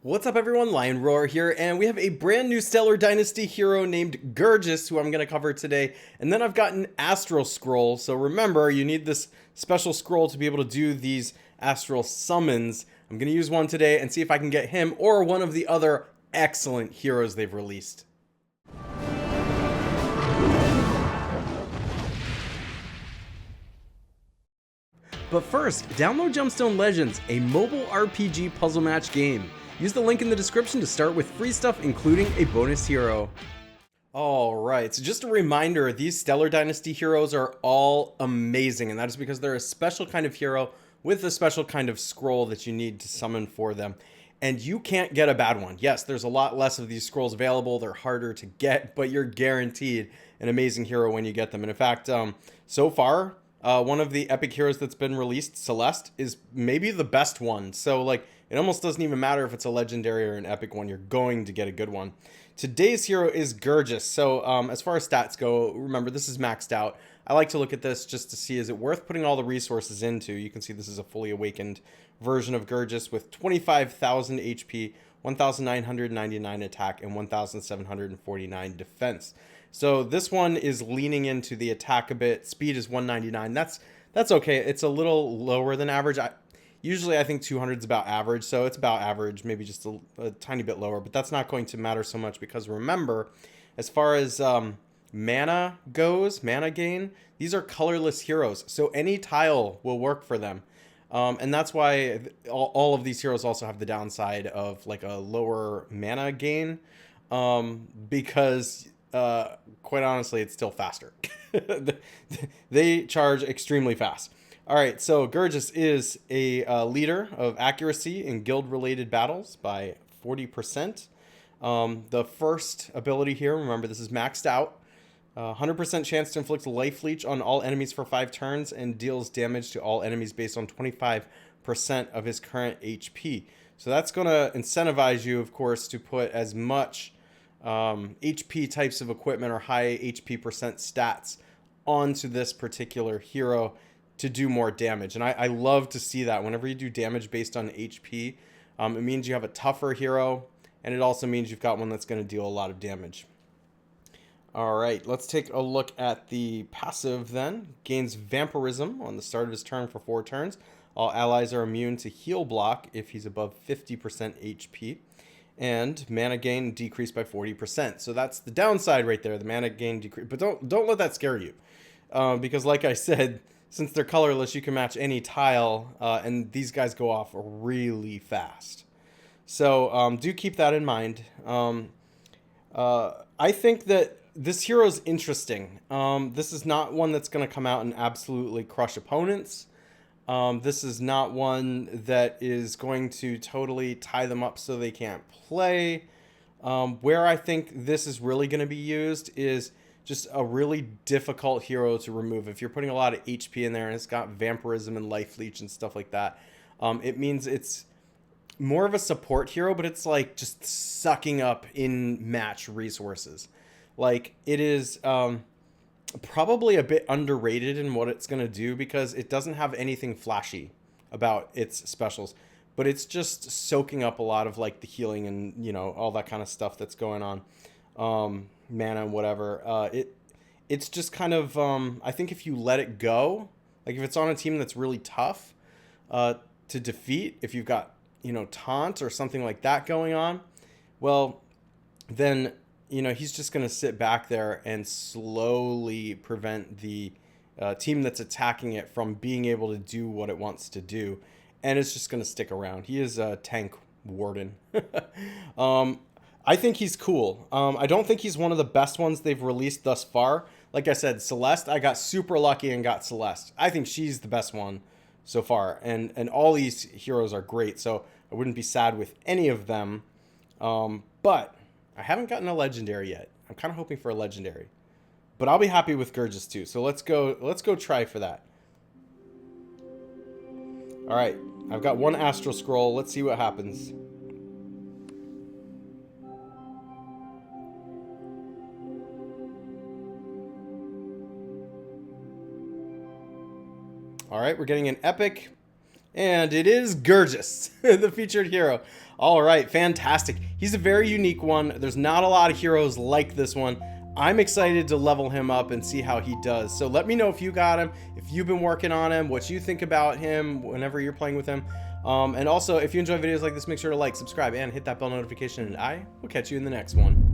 What's up everyone, Lion Roar here, and we have a brand new Stellar Dynasty hero named GURGES, who I'm going to cover today. And then I've got an Astral Scroll, so remember, you need this special scroll to be able to do these Astral Summons. I'm going to use one today and see if I can get him or one of the other excellent heroes they've released. But first, download Gemstone Legends, a mobile RPG puzzle match game. Use the link in the description to start with free stuff, including a bonus hero. Alright, so just a reminder, these Stellar Dynasty heroes are all amazing, and that is because they're a special kind of hero with a special kind of scroll that you need to summon for them. And you can't get a bad one. Yes, there's a lot less of these scrolls available, they're harder to get, but you're guaranteed an amazing hero when you get them. And in fact, so far, one of the epic heroes that's been released, Celeste, is maybe the best one. So like, it almost doesn't even matter if it's a legendary or an epic one, you're going to get a good one. Today's hero is GURGES. So as far as stats go, remember this is maxed out. I like to look at this just to see, is it worth putting all the resources into? You can see this is a fully awakened version of GURGES with 25,000 HP, 1,999 attack, and 1,749 defense. So this one is leaning into the attack a bit. Speed is 199. That's okay. It's a little lower than average. Usually I think 200 is about average, so it's about average, maybe just a tiny bit lower, but that's not going to matter so much because remember, as far as mana goes, mana gain, these are colorless heroes, so any tile will work for them. And that's why all of these heroes also have the downside of like a lower mana gain, because quite honestly, it's still faster. They charge extremely fast. All right, so GURGES is a leader of accuracy in guild-related battles by 40%. The first ability here, remember this is maxed out. 100% chance to inflict life leech on all enemies for 5 turns and deals damage to all enemies based on 25% of his current HP. So that's going to incentivize you, of course, to put as much HP types of equipment or high HP percent stats onto this particular hero to do more damage. And I love to see that. Whenever you do damage based on HP, it means you have a tougher hero, and it also means you've got one that's going to deal a lot of damage. All right, let's take a look at the passive then. Gains Vampirism on the start of his turn for 4 turns. All allies are immune to heal block if he's above 50% HP. And mana gain decreased by 40%. So that's the downside right there, the mana gain decrease. But don't let that scare you. Because like I said, since they're colorless, you can match any tile, and these guys go off really fast. So do keep that in mind. I think that this hero is interesting. This is not one that's going to come out and absolutely crush opponents. This is not one that is going to totally tie them up so they can't play. Where I think this is really going to be used is just a really difficult hero to remove. If you're putting a lot of HP in there and it's got Vampirism and Life Leech and stuff like that, it means it's more of a support hero, but it's like just sucking up in-match resources. Like, it is probably a bit underrated in what it's going to do because it doesn't have anything flashy about its specials, but it's just soaking up a lot of like the healing and, you know, all that kind of stuff that's going on. Mana and whatever. It's just kind of, I think if you let it go, like if it's on a team that's really tough to defeat, if you've got, you know, taunt or something like that going on, well, then, you know, he's just going to sit back there and slowly prevent the team that's attacking it from being able to do what it wants to do. And it's just going to stick around. He is a tank warden. I think he's cool. I don't think he's one of the best ones they've released thus far. Like I said, Celeste, I got super lucky and got Celeste. I think she's the best one so far. And all these heroes are great, so I wouldn't be sad with any of them. But I haven't gotten a legendary yet. I'm kind of hoping for a legendary. But I'll be happy with GURGES too. So let's go try for that. All right, I've got one Astral Scroll. Let's see what happens. All right, we're getting an epic. And it is Gurges, the featured hero. All right, fantastic. He's a very unique one. There's not a lot of heroes like this one. I'm excited to level him up and see how he does. So let me know if you got him, if you've been working on him, what you think about him whenever you're playing with him. And also, if you enjoy videos like this, make sure to like, subscribe, and hit that bell notification, and I will catch you in the next one.